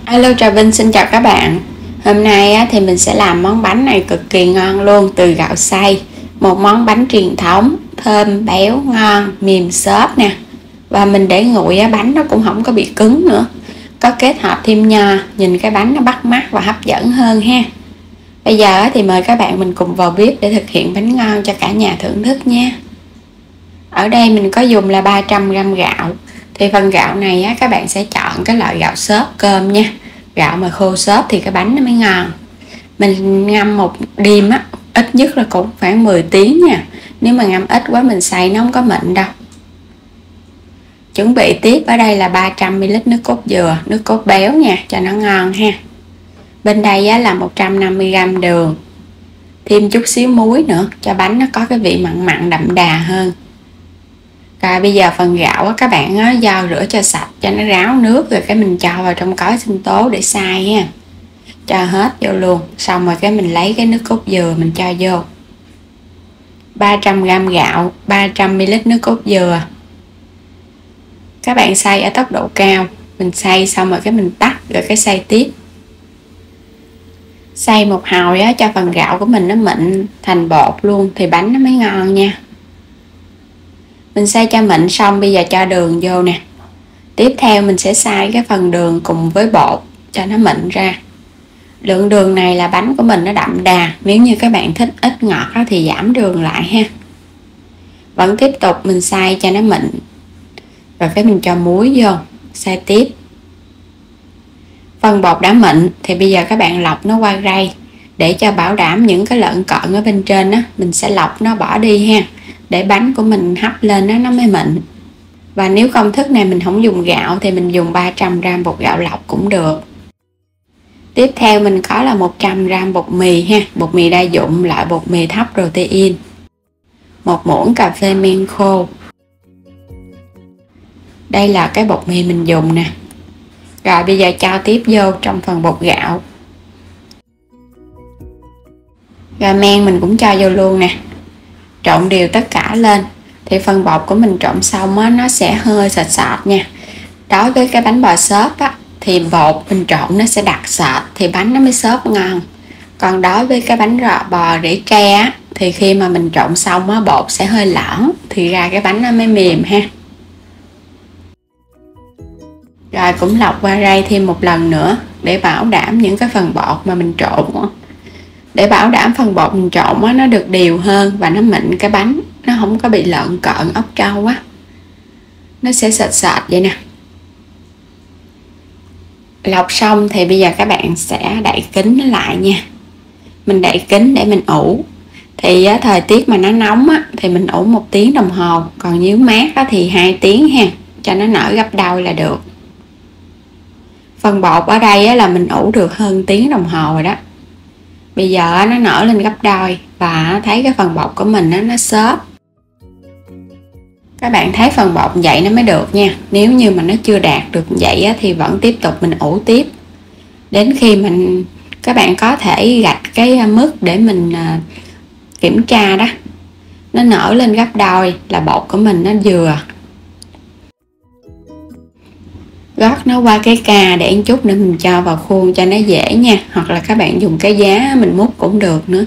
Alo, Trà Vinh xin chào các bạn. Hôm nay thì mình sẽ làm món bánh này cực kỳ ngon luôn, từ gạo xay. Một món bánh truyền thống, thơm, béo, ngon, mềm xốp nè. Và mình để nguội bánh nó cũng không có bị cứng nữa. Có kết hợp thêm nho, nhìn cái bánh nó bắt mắt và hấp dẫn hơn ha. Bây giờ thì mời các bạn mình cùng vào bếp để thực hiện bánh ngon cho cả nhà thưởng thức nha. Ở đây mình có dùng là 300g gạo. Thì phần gạo này các bạn sẽ chọn cái loại gạo xốp cơm nha. Gạo mà khô xốp thì cái bánh nó mới ngon. Mình ngâm một đêm ít nhất là cũng khoảng 10 tiếng nha. Nếu mà ngâm ít quá mình xay nó không có mịn đâu. Chuẩn bị tiếp ở đây là 300ml nước cốt dừa, nước cốt béo nha, cho nó ngon ha. Bên đây là 150g đường. Thêm chút xíu muối nữa cho bánh nó có cái vị mặn mặn đậm đà hơn. Rồi bây giờ phần gạo các bạn dao rửa cho sạch cho nó ráo nước, rồi cái mình cho vào trong cối sinh tố để xay ha. Cho hết vô luôn. Xong rồi cái mình lấy cái nước cốt dừa mình cho vô. 300g gạo, 300ml nước cốt dừa. Các bạn xay ở tốc độ cao. Mình xay xong rồi cái mình tắt, rồi cái xay tiếp. Xay một hồi cho phần gạo của mình nó mịn thành bột luôn thì bánh nó mới ngon nha. Mình xay cho mịn xong bây giờ cho đường vô nè. Tiếp theo mình sẽ xay cái phần đường cùng với bột cho nó mịn ra. Lượng đường này là bánh của mình nó đậm đà. Nếu như các bạn thích ít ngọt thì giảm đường lại ha. Vẫn tiếp tục mình xay cho nó mịn. Rồi cái mình cho muối vô. Xay tiếp. Phần bột đã mịn thì bây giờ các bạn lọc nó qua rây. Để cho bảo đảm những cái lợn cợn ở bên trên mình sẽ lọc nó bỏ đi ha. Để bánh của mình hấp lên nó mới mịn. Và nếu công thức này mình không dùng gạo thì mình dùng 300g bột gạo lọc cũng được. Tiếp theo mình có là 100g bột mì ha, bột mì đa dụng, loại bột mì thấp protein. 1 muỗng cà phê men khô. Đây là cái bột mì mình dùng nè. Rồi bây giờ cho tiếp vô trong phần bột gạo. Rồi men mình cũng cho vô luôn nè. Trộn đều tất cả lên. Thì phần bột của mình trộn xong nó sẽ hơi sệt sệt nha. Đối với cái bánh bò xốp thì bột mình trộn nó sẽ đặc sệt thì bánh nó mới xốp ngon. Còn đối với cái bánh bò rỉ tre thì khi mà mình trộn xong bột sẽ hơi lỏng thì ra cái bánh nó mới mềm ha. Rồi cũng lọc qua rây thêm một lần nữa để bảo đảm những cái phần bột mà mình trộn. Để bảo đảm phần bột mình trộn nó được đều hơn và nó mịn cái bánh, nó không có bị lợn cợn ốc trâu nó sẽ sệt sệt vậy nè. Lọc xong thì bây giờ các bạn sẽ đậy kín nó lại nha. Mình đậy kín để mình ủ. Thì thời tiết mà nó nóng thì mình ủ 1 tiếng đồng hồ, còn nếu mát thì 2 tiếng ha, cho nó nở gấp đôi là được. Phần bột ở đây là mình ủ được hơn tiếng đồng hồ rồi đó. Bây giờ nó nở lên gấp đôi và thấy cái phần bột của mình nó xốp. Các bạn thấy phần bột vậy nó mới được nha. Nếu như mà nó chưa đạt được vậy thì vẫn tiếp tục mình ủ tiếp. Đến khi các bạn có thể gạch cái mức để mình kiểm tra đó. Nó nở lên gấp đôi là bột của mình nó vừa. Gót nó qua cái ca để một chút nữa mình cho vào khuôn cho nó dễ nha. Hoặc là các bạn dùng cái giá mình múc cũng được nữa.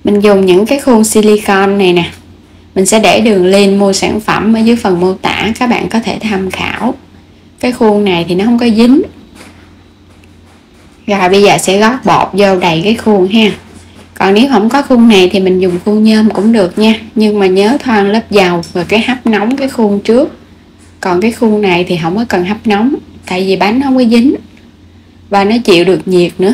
Mình dùng những cái khuôn silicon này nè. Mình sẽ để đường link mua sản phẩm ở dưới phần mô tả, các bạn có thể tham khảo. Cái khuôn này thì nó không có dính. Rồi bây giờ sẽ gót bột vô đầy cái khuôn ha. Còn nếu không có khuôn này thì mình dùng khuôn nhôm cũng được nha. Nhưng mà nhớ thoa lớp dầu và cái hấp nóng cái khuôn trước. Còn cái khuôn này thì không có cần hấp nóng, tại vì bánh không có dính và nó chịu được nhiệt nữa.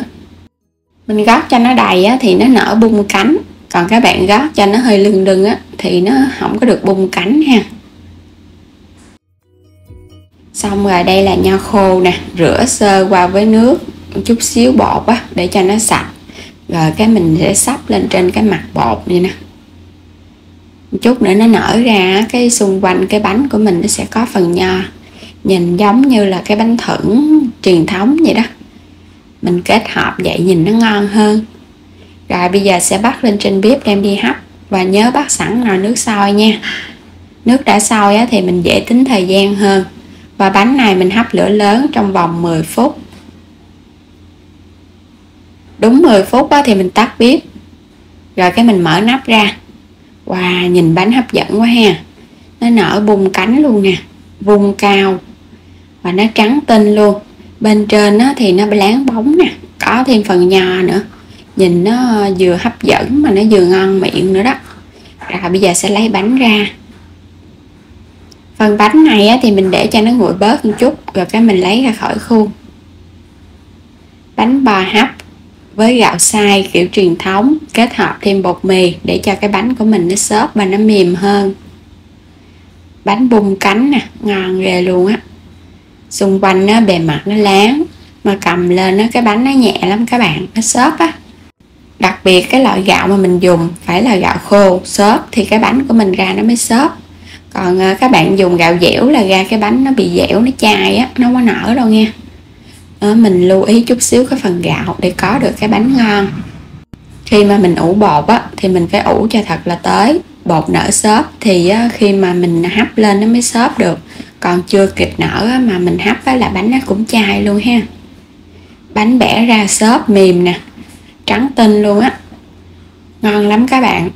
Mình gót cho nó đầy thì nó nở bung cánh. Còn các bạn gót cho nó hơi lưng đưng thì nó không có được bung cánh ha. Xong rồi đây là nho khô nè, rửa sơ qua với nước, một chút xíu bột để cho nó sạch. Rồi cái mình sẽ xóc lên trên cái mặt bột như nè. Một chút nữa nó nở ra cái xung quanh cái bánh của mình nó sẽ có phần nho. Nhìn giống như là cái bánh thửng truyền thống vậy đó. Mình kết hợp vậy nhìn nó ngon hơn. Rồi bây giờ sẽ bắt lên trên bếp đem đi hấp. Và nhớ bắt sẵn nồi nước sôi nha. Nước đã sôi thì mình dễ tính thời gian hơn. Và bánh này mình hấp lửa lớn trong vòng 10 phút. Đúng 10 phút thì mình tắt bếp. Rồi cái mình mở nắp ra. Wow, nhìn bánh hấp dẫn quá ha. Nó nở bung cánh luôn nè, vuông cao và nó trắng tinh luôn. Bên trên thì nó láng bóng nè, có thêm phần nho nữa. Nhìn nó vừa hấp dẫn mà nó vừa ngon miệng nữa đó. Rồi bây giờ sẽ lấy bánh ra. Phần bánh này thì mình để cho nó nguội bớt một chút, rồi cái mình lấy ra khỏi khuôn. Bánh bò hấp với gạo xay kiểu truyền thống, kết hợp thêm bột mì để cho cái bánh của mình nó xốp và nó mềm hơn. Bánh bung cánh nè, ngon ghê luôn á. Xung quanh bề mặt nó láng, mà cầm lên cái bánh nó nhẹ lắm các bạn, nó xốp á. Đặc biệt cái loại gạo mà mình dùng phải là gạo khô xốp thì cái bánh của mình ra nó mới xốp. Còn các bạn dùng gạo dẻo là ra cái bánh nó bị dẻo, nó chai á, nó không có nở đâu nha. Mình lưu ý chút xíu cái phần gạo để có được cái bánh ngon. Khi mà mình ủ bột thì mình phải ủ cho thật là tới. Bột nở xốp thì khi mà mình hấp lên nó mới xốp được. Còn chưa kịp nở mà mình hấp là bánh nó cũng chai luôn ha. Bánh bẻ ra xốp mềm nè, trắng tinh luôn á, ngon lắm các bạn.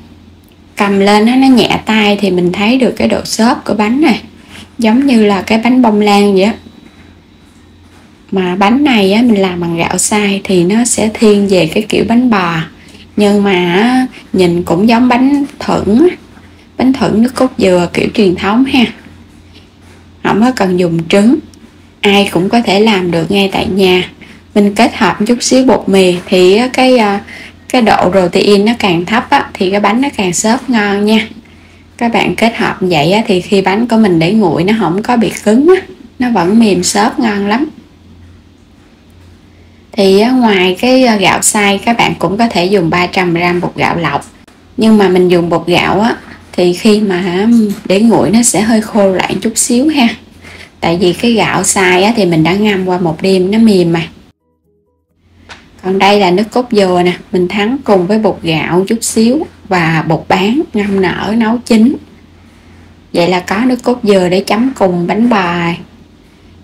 Cầm lên nó nhẹ tay thì mình thấy được cái độ xốp của bánh này, giống như là cái bánh bông lan vậy á. Mà bánh này mình làm bằng gạo xay thì nó sẽ thiên về cái kiểu bánh bò, nhưng mà nhìn cũng giống bánh thuẫn, bánh thuẫn nước cốt dừa kiểu truyền thống ha. Không có cần dùng trứng, ai cũng có thể làm được ngay tại nhà. Mình kết hợp chút xíu bột mì thì cái độ protein nó càng thấp thì cái bánh nó càng xốp ngon nha. Các bạn kết hợp vậy thì khi bánh của mình để nguội nó không có bị cứng nó vẫn mềm xốp ngon lắm. Thì ngoài cái gạo xay các bạn cũng có thể dùng 300g bột gạo lọc, nhưng mà mình dùng bột gạo thì khi mà để nguội nó sẽ hơi khô lại chút xíu ha. Tại vì cái gạo xay thì mình đã ngâm qua một đêm nó mềm mà. Còn đây là nước cốt dừa nè, mình thắng cùng với bột gạo chút xíu và bột bán ngâm nở nấu chín. Vậy là có nước cốt dừa để chấm cùng bánh bò,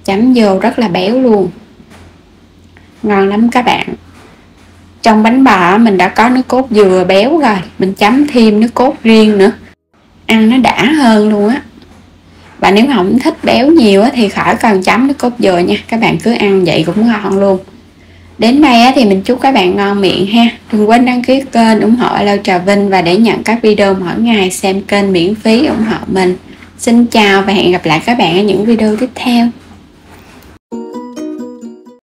chấm vô rất là béo luôn, ngon lắm các bạn. Trong bánh bò mình đã có nước cốt dừa béo rồi, mình chấm thêm nước cốt riêng nữa, ăn nó đã hơn luôn á. Và nếu không thích béo nhiều thì khỏi cần chấm nước cốt dừa nha, các bạn cứ ăn vậy cũng ngon luôn. Đến đây thì mình chúc các bạn ngon miệng ha. Đừng quên đăng ký kênh ủng hộ Alo Trà Vinh và để nhận các video mỗi ngày, xem kênh miễn phí ủng hộ mình. Xin chào và hẹn gặp lại các bạn ở những video tiếp theo.